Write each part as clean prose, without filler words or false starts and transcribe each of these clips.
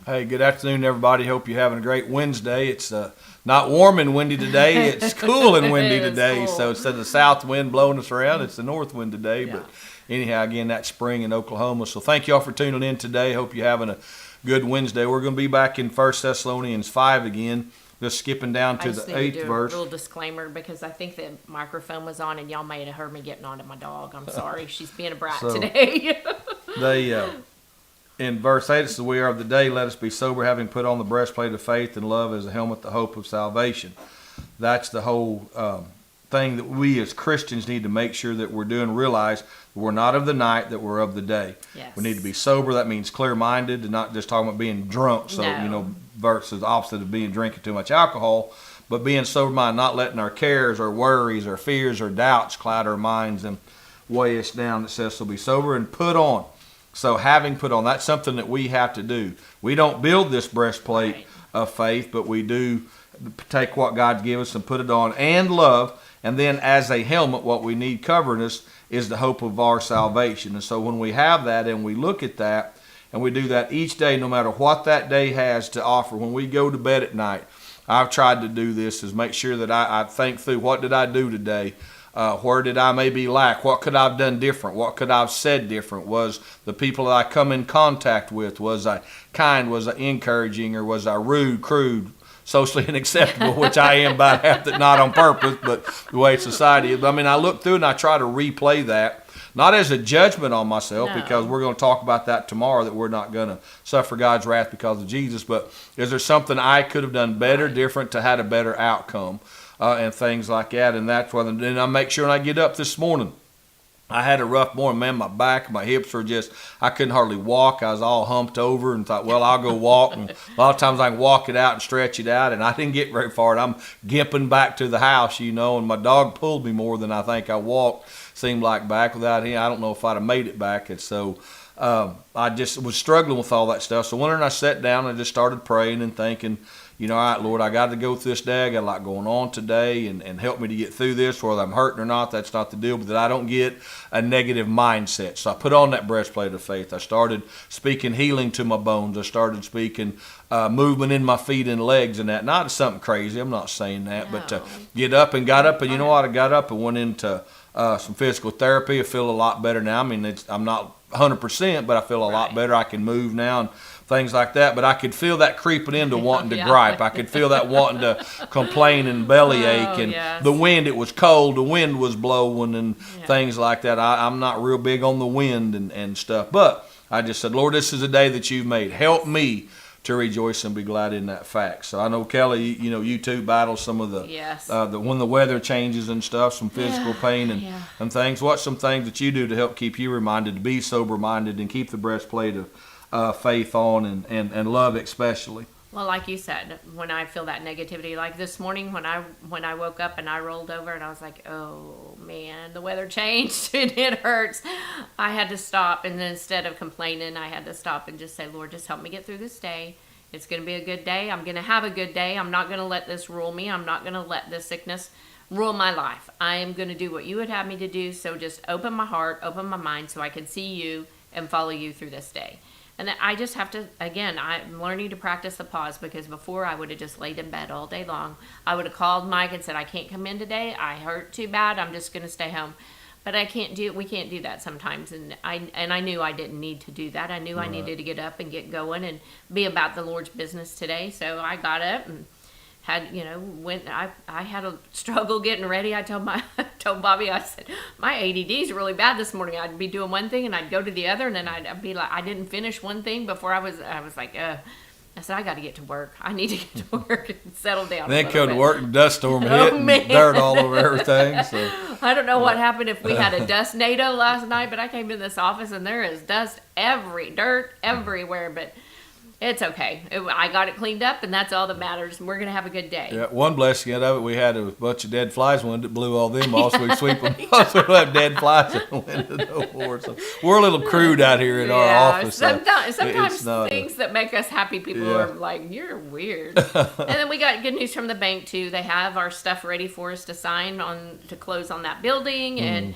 Hey, good afternoon, everybody. Hope you're having a great Wednesday. It's not warm and windy today. It's cool and windy today. Cool. So instead of the south wind blowing us around, it's the north wind today. Yeah. But anyhow, again, that's spring in Oklahoma. So thank you all for tuning in today. Hope you're having a good Wednesday. We're going to be back in 1 Thessalonians 5 again, just skipping down to the 8th verse. A little disclaimer because I think the microphone was on and y'all may have heard me getting on to my dog. I'm sorry. She's being a brat today. In verse 8, it says, "We are of the day, let us be sober, having put on the breastplate of faith and love as a helmet, the hope of salvation." That's the whole thing that we as Christians need to make sure that we're doing. Realize we're not of the night, that we're of the day. Yes. We need to be sober. That means clear-minded and not just talking about being drunk. So, No. versus the opposite of being drinking too much alcohol, but being sober-minded, not letting our cares, our worries, our fears, our doubts cloud our minds and weigh us down. It says, so be sober and put on. So having put on, that's something that we have to do. We don't build this breastplate of faith, but we do take what God gives us and put it on, and love. And then as a helmet, what we need covering us is the hope of our salvation. And so when we have that and we look at that, and we do that each day, no matter what that day has to offer, when we go to bed at night, I've tried to do this, is make sure that I think through, what did I do today? Where did I maybe lack? What could I have done different? What could I have said different? Was the people that I come in contact with, was I kind, was I encouraging, or was I rude, crude, socially unacceptable, which I am about half that, not on purpose, but the way society is. I mean, I look through and I try to replay that, not as a judgment on myself, because we're going to talk about that tomorrow, that we're not going to suffer God's wrath because of Jesus, but is there something I could have done better, different, to had a better outcome? And things like that, and that's why. Then I make sure when I get up this morning, I had a rough morning, man. My back, my hips were just, I couldn't hardly walk. I was all humped over, and thought, well, I'll go walk. And a lot of times I can walk it out and stretch it out, and I didn't get very far. And I'm gimping back to the house, and my dog pulled me more than I think I walked. Seemed like back. Without him, I don't know if I'd have made it back. And so I just was struggling with all that stuff. So one night I sat down and just started praying and thinking, all right, Lord, I got to go through this day. I got a lot going on today, and help me to get through this, whether I'm hurting or not. That's not the deal, but that I don't get a negative mindset. So I put on that breastplate of faith. I started speaking healing to my bones. I started speaking movement in my feet and legs and that. Not something crazy. I'm not saying that, but to get up and got up, and you know what? I got up and went into some physical therapy. I feel a lot better now. I mean, I'm not 100%, but I feel a lot better. I can move now and things like that, but I could feel that creeping into wanting to gripe. I could feel that wanting to complain and bellyache, and the wind, it was cold, the wind was blowing and things like that. I'm not real big on the wind and stuff, but I just said, Lord, this is a day that you've made. Help me to rejoice and be glad in that fact. So I know, Kelly, you too battle some of the when the weather changes and stuff, some physical pain and things. What's some things that you do to help keep you reminded to be sober-minded and keep the breastplate of faith on and love especially? Well, like you said, when I feel that negativity, like this morning when I woke up and I rolled over and I was like, oh man, the weather changed and it hurts. I had to stop, and then instead of complaining, I had to stop and just say, Lord, just help me get through this day. It's going to be a good day. I'm going to have a good day. I'm not going to let this rule me. I'm not going to let this sickness rule my life. I am going to do what you would have me to do. So just open my heart, open my mind so I can see you and follow you through this day. And I just have to, again, I'm learning to practice the pause, because before I would have just laid in bed all day long. I would have called Mike and said, I can't come in today. I hurt too bad. I'm just going to stay home. But we can't do that sometimes. And I knew I didn't need to do that. I knew I needed to get up and get going and be about the Lord's business today. So I got up and had, I had a struggle getting ready. I told Bobby, I said, my ADD is really bad this morning. I'd be doing one thing and I'd go to the other, and then I'd be like, I didn't finish one thing before I was like, I said, I got to get to work. I need to get to work and settle down. Then come to work and dust storm hit and dirt all over everything. So I don't know what happened if we had a dust NATO last night, but I came in this office and there is dirt everywhere. But It's okay. I got it cleaned up, and that's all that matters. And we're gonna have a good day. Yeah, one blessing out of it, we had a bunch of dead flies one that blew all them off, so we sweep them off, so we don't have dead flies in the window no more. So we're a little crude out here in our office. Sometimes not things that make us happy, people are like, "You're weird." And then we got good news from the bank too. They have our stuff ready for us to sign on to close on that building, and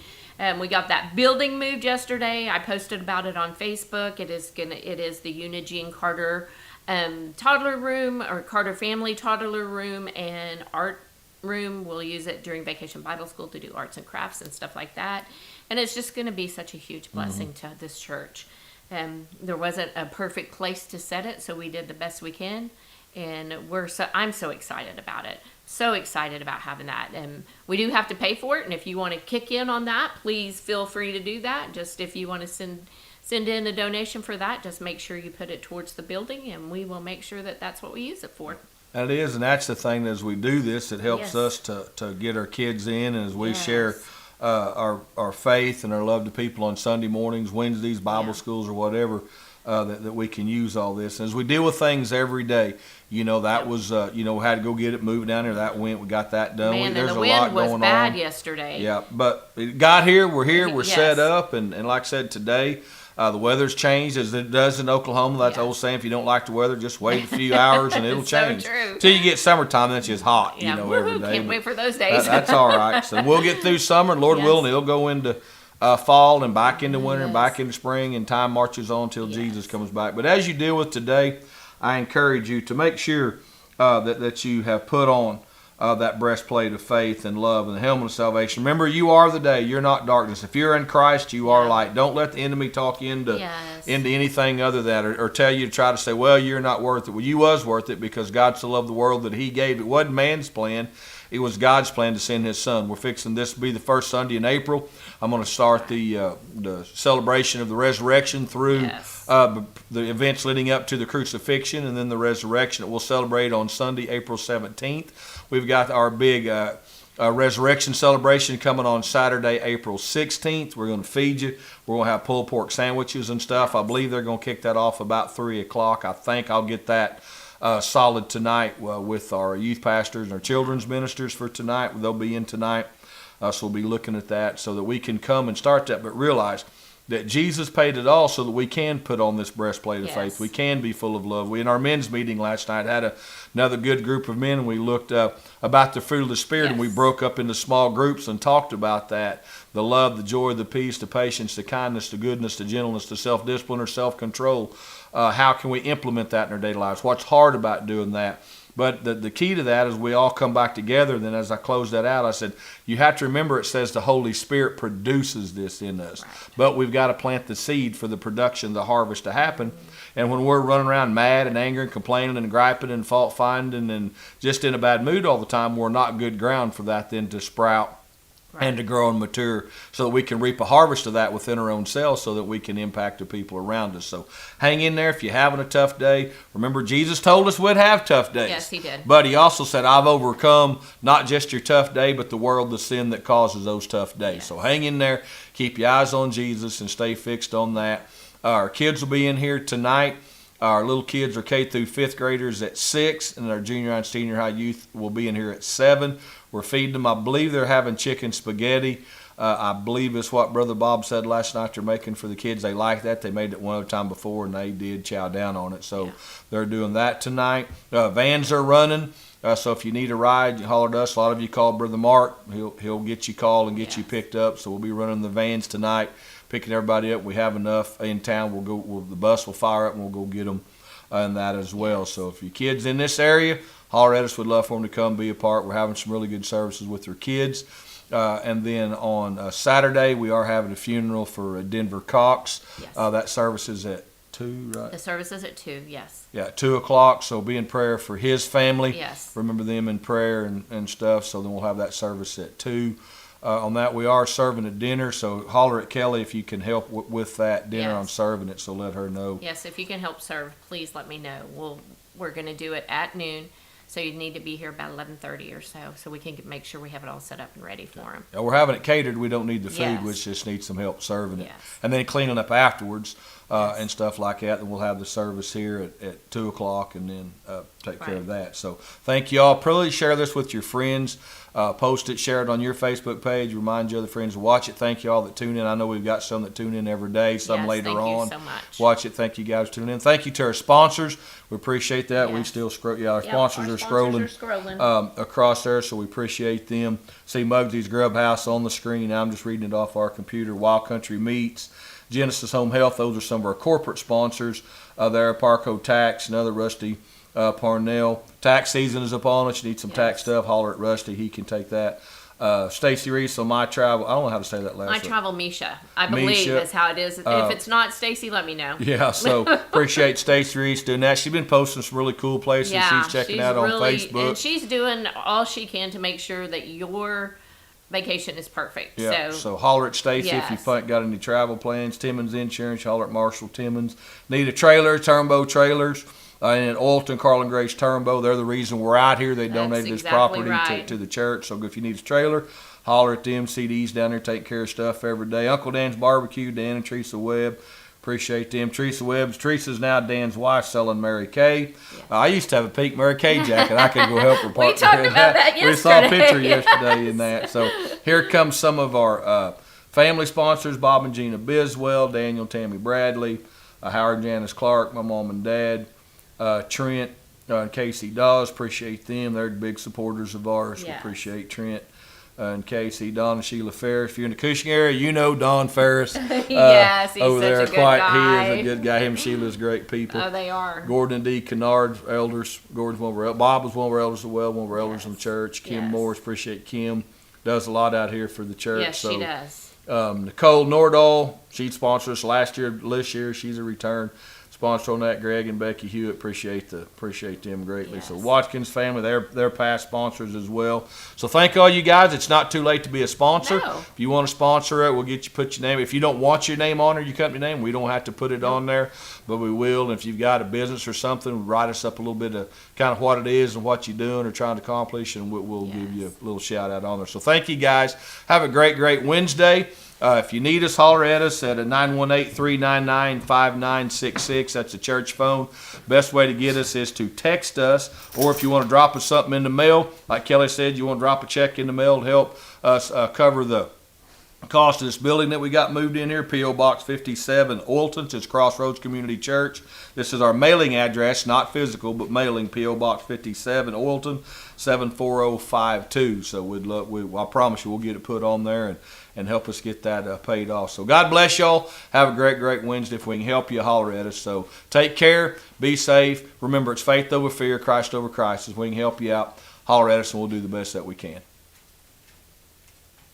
we got that building moved yesterday. I posted about it on Facebook. It is the Eugene Carter toddler room, or Carter family toddler room, and art room. We'll use it during Vacation Bible School to do arts and crafts and stuff like that. And it's just going to be such a huge blessing to this church. There wasn't a perfect place to set it, so we did the best we can. And I'm so excited about it. So excited about having that. And we do have to pay for it. And if you want to kick in on that, please feel free to do that. Just if you want to send in a donation for that, just make sure you put it towards the building, and we will make sure that that's what we use it for. That is, and that's the thing. As we do this, it helps us to get our kids in, and as we share our faith and our love to people on Sunday mornings, Wednesdays, Bible schools, or whatever, that we can use all this. And as we deal with things every day, that was, had to go get it, move it down there. That went, we got that done. Man, There's and the a wind lot was going bad on. yesterday. Yeah, but it got here. We're here. We're set up, and like I said today. The weather's changed as it does in Oklahoma. That's the old saying, if you don't like the weather, just wait a few hours and it'll change. So true. Till you get summertime, that's just hot, every day. Can't wait for those days. That's all right. So we'll get through summer, and Lord willing, it'll go into fall and back into winter and back into spring, and time marches on till Jesus comes back. But as you deal with today, I encourage you to make sure that you have put on that breastplate of faith and love and the helmet of salvation. Remember, you are the day. You're not darkness. If you're in Christ, you are light. Don't let the enemy talk you into anything other than that, or tell you to try to say, well, you're not worth it. Well, you was worth it, because God so loved the world that he gave. It wasn't man's plan. It was God's plan to send his son. We're fixing this to be the first Sunday in April. I'm going to start the celebration of the resurrection through the events leading up to the crucifixion and then the resurrection that we'll celebrate on Sunday, April 17th. We've got our big resurrection celebration coming on Saturday, April 16th. We're going to feed you. We're going to have pulled pork sandwiches and stuff. I believe they're going to kick that off about 3 o'clock. I think I'll get that solid tonight with our youth pastors and our children's ministers for tonight. They'll be in tonight. So we'll be looking at that so that we can come and start that. But realize that Jesus paid it all so that we can put on this breastplate of faith. We can be full of love. We, in our men's meeting last night, had another good group of men, and we looked about the fruit of the Spirit, and we broke up into small groups and talked about that. The love, the joy, the peace, the patience, the kindness, the goodness, the gentleness, the self-discipline or self-control. How can we implement that in our daily lives? What's hard about doing that? But the key to that is we all come back together. And then as I closed that out, I said, you have to remember it says the Holy Spirit produces this in us. Right. But we've got to plant the seed for the production, the harvest to happen. And when we're running around mad and angry and complaining and griping and fault finding and just in a bad mood all the time, we're not good ground for that then to sprout. Right. And to grow and mature so that we can reap a harvest of that within our own selves so that we can impact the people around us. So hang in there if you're having a tough day. Remember, Jesus told us we'd have tough days. Yes, he did. But he also said, I've overcome not just your tough day, but the world, the sin that causes those tough days. Yes. So hang in there, keep your eyes on Jesus and stay fixed on that. Our kids will be in here tonight. Our little kids are K through 5th graders at 6, and our junior high and senior high youth will be in here at 7. We're feeding them. I believe they're having chicken spaghetti. I believe it's what Brother Bob said last night they're making for the kids. They like that. They made it one other time before, and they did chow down on it. So they're doing that tonight. Vans are running. So if you need a ride, you holler at us. A lot of you call Brother Mark. He'll get you called and get you picked up. So we'll be running the vans tonight, picking everybody up. We have enough in town. The bus will fire up, and we'll go get them and that as well. So if your kid's in this area, holler at us. We'd love for them to come be a part. We're having some really good services with their kids. And then on Saturday, we are having a funeral for Denver Cox. Yes. That service is at 2, right? The service is at 2, yes. Yeah, 2 o'clock. So be in prayer for his family. Yes. Remember them in prayer and stuff. So then we'll have that service at 2. On that, we are serving a dinner. So holler at Kelly if you can help with that dinner on serving it. So let her know. Yes, if you can help serve, please let me know. We're going to do it at noon. So you need to be here about 11:30 or so we can make sure we have it all set up and ready for them. We're having it catered. We don't need the food. Yes. We just need some help serving it. Yes. And then cleaning up afterwards Yes. and stuff like that. Then we'll have the service here at 2 o'clock and then take care Right. of that. So thank you all. Please share this with your friends. Post it, share it on your Facebook page. Remind your other friends to watch it. Thank you all that tune in. I know we've got some that tune in every day, some Yes, later thank on. you so much. Watch it. Thank you guys for tuning in. Thank you to our sponsors. We appreciate that. We Yes. still scroll. Yeah, our Yep, sponsors our are sponsors scrolling, are scrolling. across there, so we appreciate them. See Mugsy's Grub House on the screen. I'm just reading it off our computer. Wild Country Meats, Genesis Home Health. Those are some of our corporate sponsors. There, Parco Tax, another Rusty Parnell. Tax season is upon us. You need some tax Yes. stuff. Holler at Rusty. He can take that. Stacy Reese on My Travel. I don't know how to say that last My one. Travel Misha, I believe Misha. is how it is. If it's not Stacy, let me know. Yeah, so appreciate Stacy Reese doing that. She's been posting some really cool places she's checking out on Facebook. And she's doing all she can to make sure that your vacation is perfect. Yeah, so holler at Stacy if you Yes. ain't got any travel plans. Timmons Insurance, holler at Marshall Timmons. Need a trailer, Turnbow Trailers. And at Alton, Carlin Grace Turnbow, they're the reason we're out here. They donated this exactly property right. to the church. So if you need a trailer, holler at them. CDs down there, take care of stuff every day. Uncle Dan's Barbecue, Dan and Teresa Webb. Appreciate them. Teresa's now Dan's wife selling Mary Kay. I used to have a pink Mary Kay jacket. I could go help her partner. talked about that We saw a yesterday. picture yesterday in that. So here comes some of our family sponsors: Bob and Gina Biswell, Daniel, Tammy Bradley, Howard and Janice Clark, my mom and dad, Trent and Casey Dawes. Appreciate them. They're big supporters of ours. We Yes. appreciate Trent and Casey, Don and Sheila Ferris. If you're in the Cushing area, you know Don Ferris. Yes, he's over such there. a good He guy. is a good guy. Him and Sheila's great people. Oh, they are. Gordon D. Kennard, elders. Gordon's one of our Bob was one of our elders as well, one of our elders in the Yes. church. Kim Yes. Morris, appreciate Kim. Does a lot out here for the church. Yes, she does. Nicole Nordahl, she sponsored us last year, this year. She's a return sponsor on that. Greg and Becky Hewitt, appreciate them greatly. So Yes. Watkins family, they're past sponsors as well. So thank all you guys. It's not too late to be a sponsor. No. If you want to sponsor it, we'll get you put your name. If you don't want your name on there, your company name, we don't have to put it on there, but we will. And if you've got a business or something, write us up a little bit of kind of what it is and what you're doing or trying to accomplish, and we'll give you a little shout out on there. So thank you guys. Have a great Wednesday. If you need us, holler at us at a 918-399-5966. That's a church phone. Best way to get us is to text us, or if you want to drop us something in the mail, like Kelly said, you want to drop a check in the mail to help us cover the cost of this building that we got moved in here. P.O. Box 57, Oilton. It's Crossroads Community Church. This is our mailing address, not physical, but mailing. P.O. Box 57, Oilton, 74052. So I promise you we'll get it put on there and help us get that paid off. So God bless y'all. Have a great Wednesday. If we can help you, holler at us. So take care. Be safe. Remember, it's faith over fear, Christ over crisis. If we can help you out, holler at us, and we'll do the best that we can.